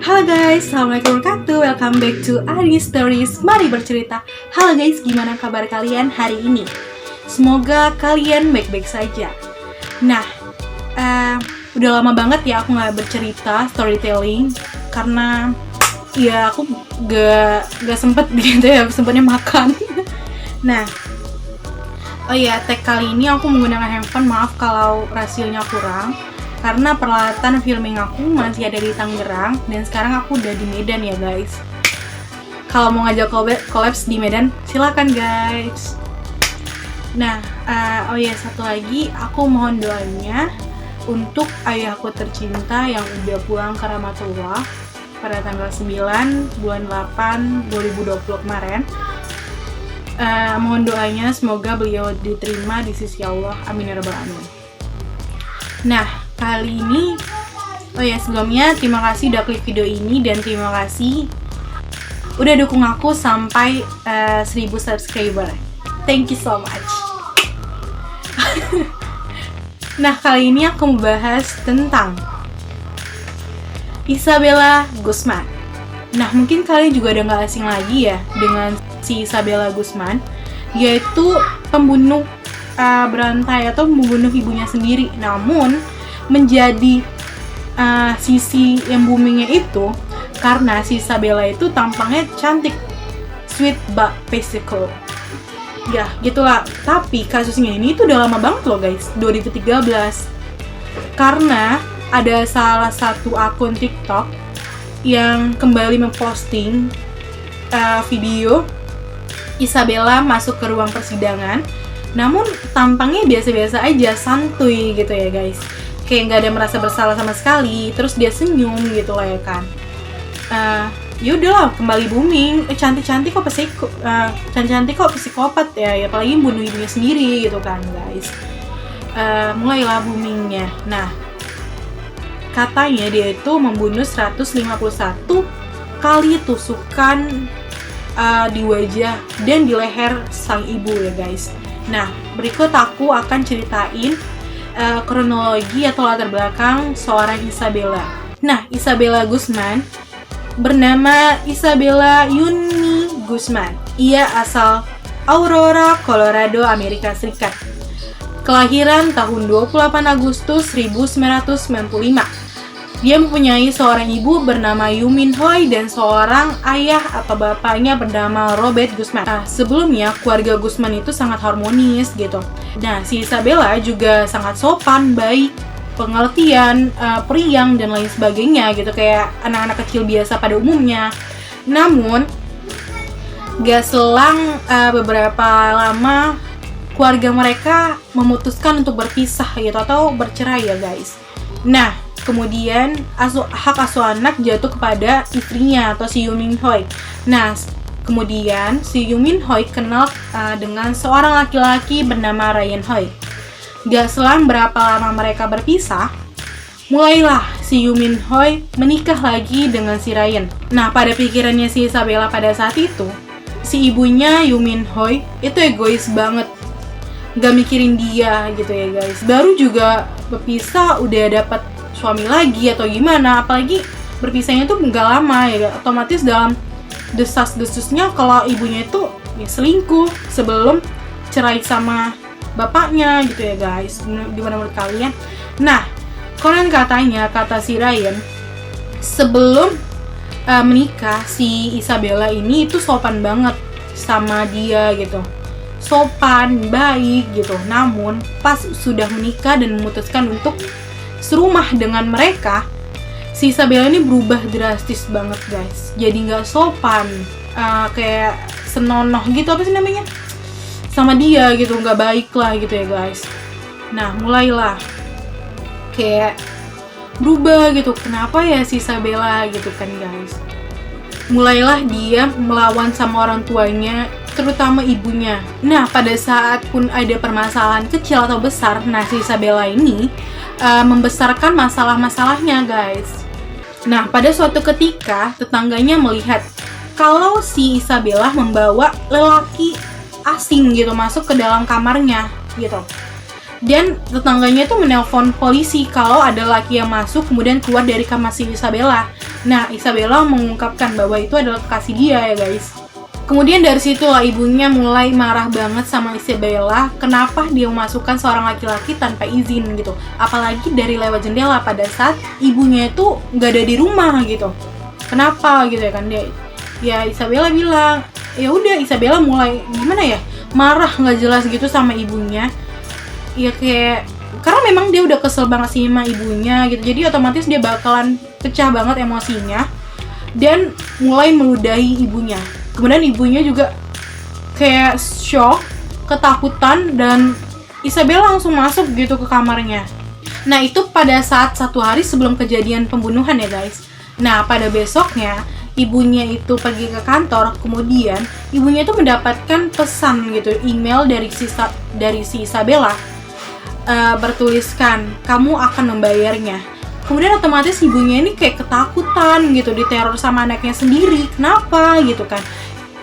Halo guys, assalamualaikum warahmatullahi wabarakatuh. Welcome back to Adi Stories. Mari bercerita. Halo guys, gimana kabar kalian hari ini? Semoga kalian baik-baik saja. Nah, udah lama banget ya aku nggak bercerita storytelling karena ya aku gak sempet gitu ya, sempetnya makan. Nah, oh iya, tag kali ini aku menggunakan handphone. Maaf kalau rasionya kurang karena peralatan filming aku masih ada di Tangerang dan sekarang aku udah di Medan ya guys. Kalau mau ngajak collabs di Medan, silakan guys. Nah, oh ya, satu lagi, aku mohon doanya untuk ayahku tercinta yang udah pulang ke Ramatullah pada tanggal 9 bulan 8 2020 kemarin. Mohon doanya semoga beliau diterima di sisi Allah, amin ya rabbal alamin. Nah, kali ini, oh ya, sebelumnya terima kasih udah klik video ini dan terima kasih udah dukung aku sampai 1000 subscriber. Thank you so much. Nah, kali ini aku membahas tentang Isabella Guzman. Nah, mungkin kalian juga udah gak asing lagi ya dengan si Isabella Guzman, yaitu pembunuh berantai atau membunuh ibunya sendiri. Namun menjadi sisi yang boomingnya itu karena si Isabella itu tampangnya cantik, sweet but physical. Ya, gitulah. Tapi kasusnya ini tuh udah lama banget loh guys, 2013. Karena ada salah satu akun TikTok yang kembali memposting video Isabella masuk ke ruang persidangan, namun tampangnya biasa-biasa aja, santuy gitu ya guys. Kayak nggak ada merasa bersalah sama sekali, terus dia senyum gitu lah ya kan. Ya udahlah, kembali booming. Cantik-cantik kok psikopat ya, apalagi bunuh ibunya sendiri gitu kan guys. Mulailah boomingnya. Nah, katanya dia itu membunuh 151 kali tusukan di wajah dan di leher sang ibu ya guys. Nah, berikut aku akan ceritain kronologi atau latar belakang seorang Isabella. Nah, Isabella Guzman bernama Isabella Yuni Guzman. Ia asal Aurora, Colorado, Amerika Serikat. Kelahiran tahun 28 Agustus 1995. Dia mempunyai seorang ibu bernama Yu Min Hoi dan seorang ayah atau bapaknya bernama Robert Guzman. Nah, sebelumnya keluarga Guzman itu sangat harmonis gitu. Nah, si Isabella juga sangat sopan, baik, pengertian, periang dan lain sebagainya gitu, kayak anak-anak kecil biasa pada umumnya. Namun, gak selang beberapa lama keluarga mereka memutuskan untuk berpisah gitu atau bercerai ya guys. Nah, kemudian hak asuh anak jatuh kepada istrinya atau si Yu Min Hoi. Nah, kemudian si Yu Min Hoi kenal dengan seorang laki-laki bernama Ryan Hoi. Gak selang berapa lama mereka berpisah, mulailah si Yu Min Hoi menikah lagi dengan si Ryan. Nah, pada pikirannya si Isabella pada saat itu, si ibunya Yu Min Hoi itu egois banget, gak mikirin dia gitu ya guys. Baru juga berpisah udah dapat suami lagi atau gimana, apalagi berpisahnya tuh nggak lama ya, otomatis dalam desas-desusnya kalau ibunya itu ya selingkuh sebelum cerai sama bapaknya gitu ya guys. Gimana menurut kalian? Nah, konon katanya, kata si Ryan, sebelum menikah si Isabella ini itu sopan banget sama dia gitu, sopan, baik gitu. Namun pas sudah menikah dan memutuskan untuk serumah dengan mereka, si Isabella ini berubah drastis banget guys. Jadi nggak sopan, kayak senonoh gitu, apa sih namanya, sama dia gitu, nggak baik lah gitu ya guys. Nah, mulailah kayak berubah gitu. Kenapa ya si Isabella gitu kan guys. Mulailah dia melawan sama orang tuanya, terutama ibunya. Nah, pada saat pun ada permasalahan kecil atau besar, nah si Isabella ini membesarkan masalah-masalahnya guys. Nah, pada suatu ketika tetangganya melihat kalau si Isabella membawa lelaki asing gitu masuk ke dalam kamarnya gitu. Dan tetangganya itu menelpon polisi kalau ada laki yang masuk kemudian keluar dari kamar si Isabella. Nah, Isabella mengungkapkan bahwa itu adalah kekasih dia ya guys. Kemudian dari situlah ibunya mulai marah banget sama Isabella, kenapa dia memasukkan seorang laki-laki tanpa izin gitu. Apalagi dari lewat jendela pada saat ibunya itu nggak ada di rumah gitu. Kenapa gitu ya kan dia? Ya Isabella bilang, ya udah Isabella mulai gimana ya, marah nggak jelas gitu sama ibunya. Ya kayak karena memang dia udah kesel banget sih sama ibunya gitu. Jadi otomatis dia bakalan pecah banget emosinya dan mulai meludahi ibunya. Kemudian ibunya juga kayak shock, ketakutan, dan Isabella langsung masuk gitu ke kamarnya. Nah itu pada saat 1 hari sebelum kejadian pembunuhan ya guys. Nah pada besoknya ibunya itu pergi ke kantor, kemudian ibunya itu mendapatkan pesan gitu, email dari si Isabella, bertuliskan kamu akan membayarnya. Kemudian otomatis ibunya ini kayak ketakutan gitu, diteror sama anaknya sendiri. Kenapa gitu kan?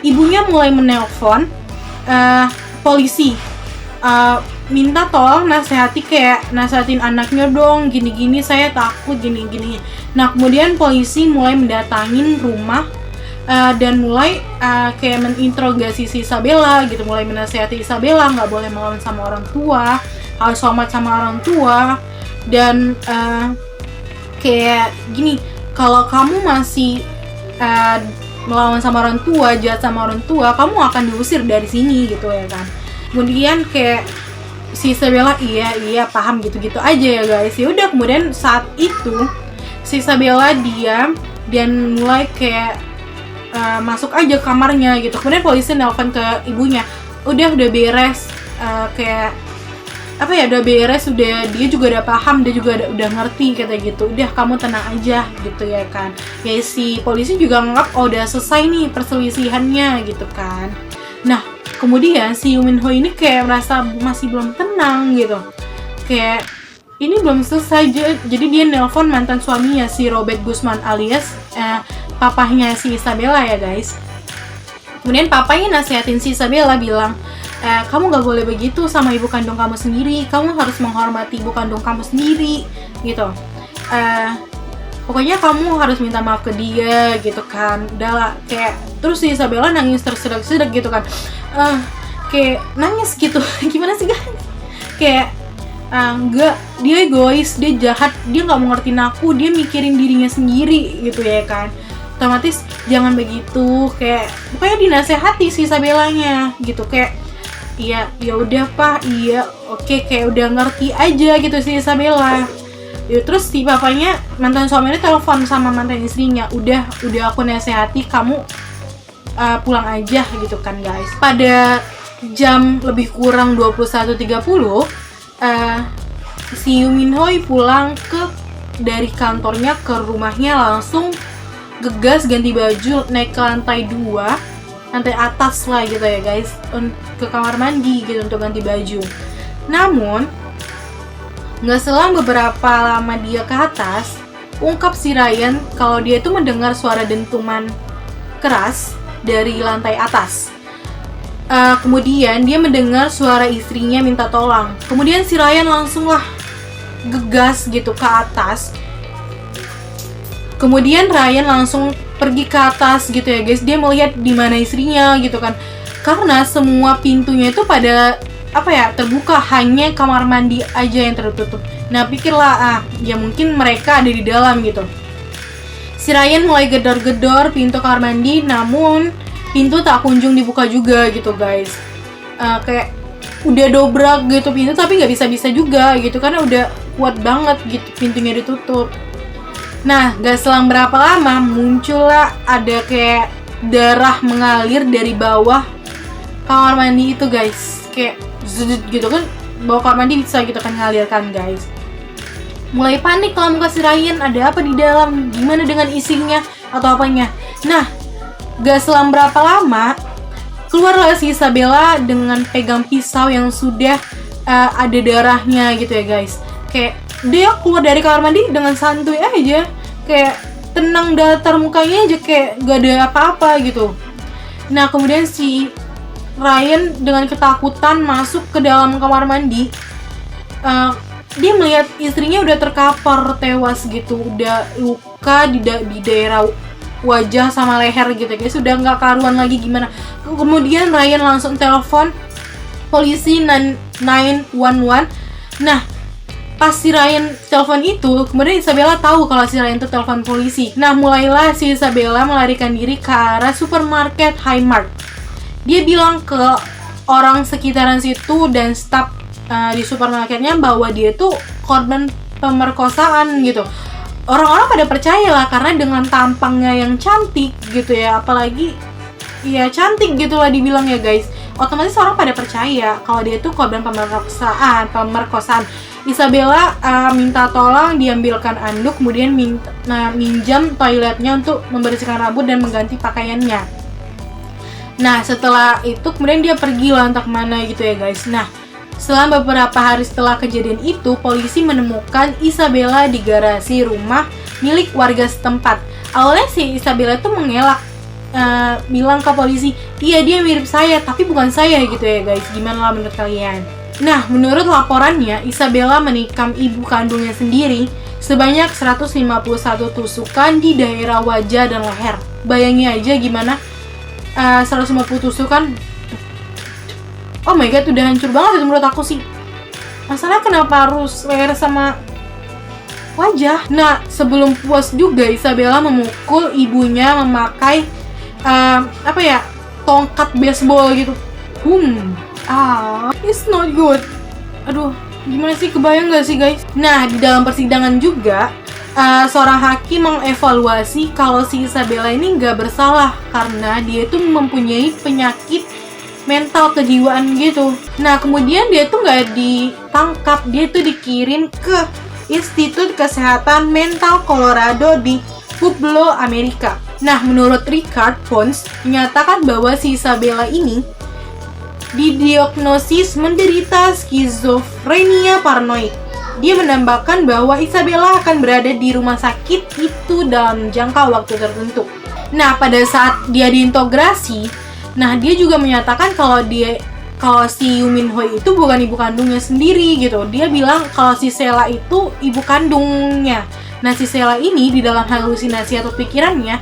Ibunya mulai menelpon polisi, minta tolong nasehatin anaknya dong, gini-gini saya takut gini-gini. Nah kemudian polisi mulai mendatangin rumah dan mulai kayak menginterogasi si Isabella gitu, mulai menasehati Isabella nggak boleh melawan sama orang tua, harus hormat sama orang tua, dan kayak gini, kalau kamu masih melawan sama orang tua, jahat sama orang tua, kamu akan diusir dari sini gitu ya kan. Kemudian kayak si Isabella iya paham gitu-gitu aja ya guys. Ya udah, kemudian saat itu si Isabella diam dan mulai kayak masuk aja kamarnya gitu. Kemudian polisi nelpon ke ibunya, udah beres, kayak apa ya, udah beres, udah dia juga udah paham, dia juga udah ngerti kata gitu, udah kamu tenang aja gitu ya kan. Ya si polisi juga nganggap oh udah selesai nih perselisihannya gitu kan. Nah kemudian si Yoo Min Ho ini kayak merasa masih belum tenang gitu, kayak ini belum selesai. Jadi dia nelpon mantan suaminya si Robert Guzman alias papahnya si Isabella ya guys. Kemudian papanya nasihatin si Isabella, bilang kamu gak boleh begitu sama ibu kandung kamu sendiri, kamu harus menghormati ibu kandung kamu sendiri gitu. Pokoknya kamu harus minta maaf ke dia gitu kan. Udah kayak terus si Isabella nangis tersedak-sedak gitu kan, kayak nangis gitu. Gimana sih guys, kayak enggak, dia egois, dia jahat, dia nggak mau ngertiin aku, dia mikirin dirinya sendiri gitu ya kan. Otomatis jangan begitu, kayak pokoknya dinasehati si Isabellanya gitu, kayak iya ya udah pak, iya oke, kayak udah ngerti aja gitu si Isabella. Ya, terus si bapaknya mantan suaminya telepon sama mantan istrinya, udah aku nasehati, kamu pulang aja gitu kan guys. Pada jam lebih kurang 21.30 si Yoo Min Ho pulang dari kantornya ke rumahnya, langsung gegas ganti baju, naik ke lantai atas lah gitu ya guys, ke kamar mandi gitu untuk ganti baju. Namun nggak selang beberapa lama dia ke atas, ungkap si Ryan kalau dia itu mendengar suara dentuman keras dari lantai atas. Kemudian dia mendengar suara istrinya minta tolong. Kemudian si Ryan langsung lah gegas gitu ke atas. Kemudian Ryan langsung pergi ke atas gitu ya guys. Dia melihat di mana istrinya gitu kan. Karena semua pintunya itu pada terbuka, hanya kamar mandi aja yang tertutup. Nah pikirlah, ya mungkin mereka ada di dalam gitu. Si Ryan mulai gedor-gedor pintu kamar mandi, namun pintu tak kunjung dibuka juga gitu guys. Kayak udah dobrak gitu pintu, tapi nggak bisa juga gitu karena udah kuat banget gitu pintunya ditutup. Nah, gak selang berapa lama muncullah ada kayak darah mengalir dari bawah kamar mandi itu guys. Kayak zudut gitu kan, bawah kamar mandi bisa gitu kan ngalir kan guys. Mulai panik lah muka si Ryan, ada apa di dalam, gimana dengan isinya atau apanya. Nah, gak selang berapa lama keluarlah si Isabella dengan pegang pisau yang sudah ada darahnya gitu ya guys. Kayak dia keluar dari kamar mandi dengan santuy aja, kayak tenang datar mukanya aja, kayak gak ada apa-apa gitu. Nah kemudian si Ryan dengan ketakutan masuk ke dalam kamar mandi. Dia melihat istrinya udah terkapar tewas gitu, udah luka di daerah wajah sama leher gitu guys, sudah nggak karuan lagi gimana. Kemudian Ryan langsung telepon polisi 911. Nah, pas si Ryan telepon itu, kemudian Isabella tahu kalau si Ryan itu telepon polisi. Nah, mulailah si Isabella melarikan diri ke arah supermarket Highmark. Dia bilang ke orang sekitaran situ dan staf di supermarketnya bahwa dia tuh korban pemerkosaan gitu. Orang-orang pada percaya lah karena dengan tampangnya yang cantik gitu ya, apalagi ya cantik gitulah dibilang ya guys. Otomatis orang pada percaya kalau dia tuh korban pemerkosaan. Isabella minta tolong diambilkan anduk, kemudian minjam toiletnya untuk membersihkan rambut dan mengganti pakaiannya. Nah, setelah itu kemudian dia pergi lah entah kemana gitu ya guys. Nah, setelah beberapa hari setelah kejadian itu, polisi menemukan Isabella di garasi rumah milik warga setempat. Awalnya si Isabella tuh mengelak, bilang ke polisi, iya dia mirip saya, tapi bukan saya gitu ya guys. Gimana lah menurut kalian? Nah, menurut laporannya, Isabella menikam ibu kandungnya sendiri sebanyak 151 tusukan di daerah wajah dan leher. Bayangin aja gimana 150 tusukan. Oh my god, udah hancur banget itu menurut aku sih. Masalah kenapa harus leher sama wajah? Nah, sebelum puas juga Isabella memukul ibunya memakai tongkat baseball gitu. It's not good. Aduh, gimana sih, kebayang gak sih guys? Nah, di dalam persidangan juga seorang hakim mengevaluasi kalau si Isabella ini nggak bersalah karena dia itu mempunyai penyakit mental kejiwaan gitu. Nah, kemudian dia tuh nggak ditangkap, dia tuh dikirim ke Institut Kesehatan Mental Colorado di Pueblo, Amerika. Nah, menurut Richard Pons menyatakan bahwa si Isabella ini didiagnosis menderita skizofrenia paranoid. Dia menambahkan bahwa Isabella akan berada di rumah sakit itu dalam jangka waktu tertentu. Nah, pada saat dia diintegrasi, dia juga menyatakan kalau si Yoo Min-ho itu bukan ibu kandungnya sendiri gitu. Dia bilang kalau si Sheila itu ibu kandungnya. Nah, si Sheila ini di dalam halusinasi atau pikirannya,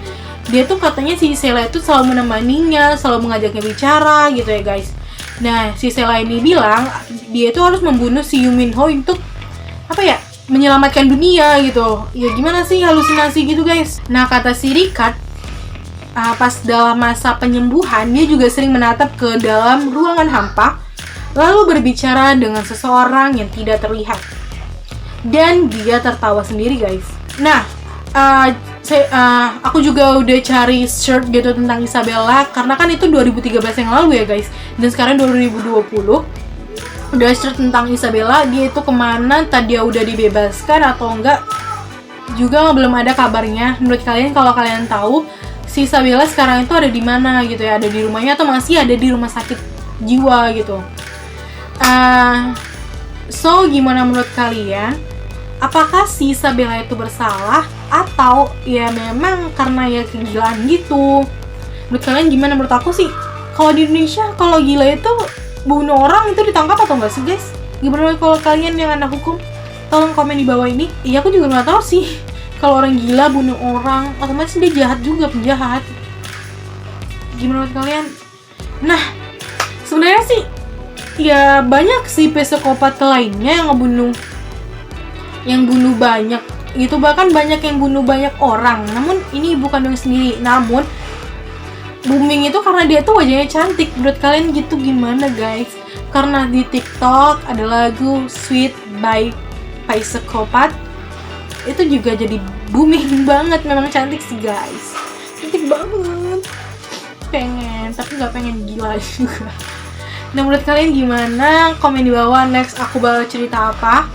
dia tuh katanya si Sheila itu selalu menemaninya, selalu mengajaknya bicara gitu ya guys. Nah, si Sheila ini bilang dia itu harus membunuh si Yoo Min-ho untuk menyelamatkan dunia gitu. Ya gimana sih, halusinasi gitu guys. Nah, kata si Richard, pas dalam masa penyembuhan dia juga sering menatap ke dalam ruangan hampa lalu berbicara dengan seseorang yang tidak terlihat. Dan dia tertawa sendiri guys. Nah, aku juga udah cari search gitu tentang Isabella karena kan itu 2013 yang lalu ya guys. Dan sekarang 2020 udah search tentang Isabella, dia itu kemana, tadi dia udah dibebaskan atau enggak juga belum ada kabarnya. Menurut kalian, kalau kalian tahu si Isabella sekarang itu ada di mana gitu ya, ada di rumahnya atau masih ada di rumah sakit jiwa gitu. So gimana menurut kalian? Apakah si Isabella itu bersalah atau ya memang karena ya kegilaan gitu? Menurut kalian gimana? Menurut aku sih, kalau di Indonesia kalau gila itu bunuh orang itu ditangkap atau enggak sih guys? Gimana kalau kalian yang anak hukum? Tolong komen di bawah ini. Iya, aku juga nggak tahu sih. Kalau orang gila bunuh orang, otomatis dia jahat juga, penjahat. Gimana menurut kalian? Nah, sebenarnya sih ya banyak sih psikopat lainnya yang bunuh banyak gitu, bahkan banyak yang bunuh banyak orang. Namun ini bukan yang sendiri. Namun booming itu karena dia tuh wajahnya cantik. Menurut kalian gitu gimana guys? Karena di TikTok ada lagu Sweet by Psychopath, itu juga jadi booming banget. Memang cantik sih guys, cantik banget. Pengen, tapi nggak pengen gila juga. Nah, menurut kalian gimana? Komen di bawah. Next aku bakal cerita apa.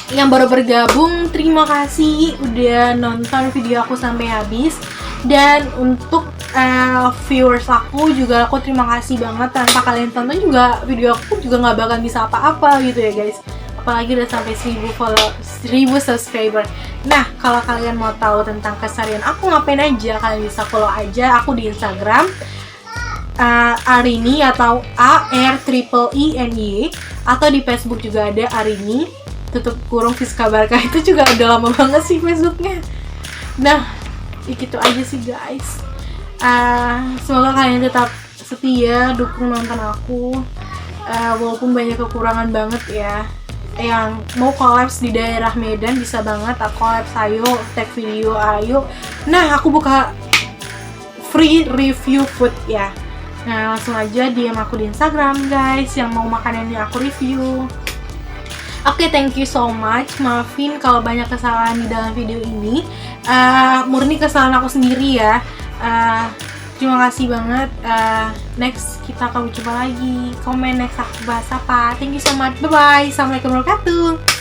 Yang baru bergabung, terima kasih udah nonton video aku sampai habis. Dan untuk viewers aku juga, aku terima kasih banget. Tanpa kalian tonton juga video aku juga nggak bakal bisa apa-apa gitu ya guys. Apalagi udah sampai 1000 subscriber. Nah, kalau kalian mau tahu tentang keseharian aku ngapain aja, kalian bisa follow aja aku di Instagram Arini atau AREENY, atau di Facebook juga ada Arini. tutup kurung Fiska Barka itu juga udah lama banget sih Facebooknya. Nah, gitu aja sih guys. Semoga kalian tetap setia dukung nonton aku, walaupun banyak kekurangan banget ya. Yang mau collabs di daerah Medan bisa banget, aku collabs ayo, tag video ayo. Nah, aku buka free review food ya. Nah, langsung aja DM aku di Instagram guys yang mau makanan yang aku review. Oke, thank you so much. Maafin kalau banyak kesalahan di dalam video ini. Murni kesalahan aku sendiri ya. Terima kasih banget. Next kita akan berjumpa lagi. Komen next aku bahas apa. Thank you so much. Bye bye. Assalamualaikum warahmatullahi wabarakatuh.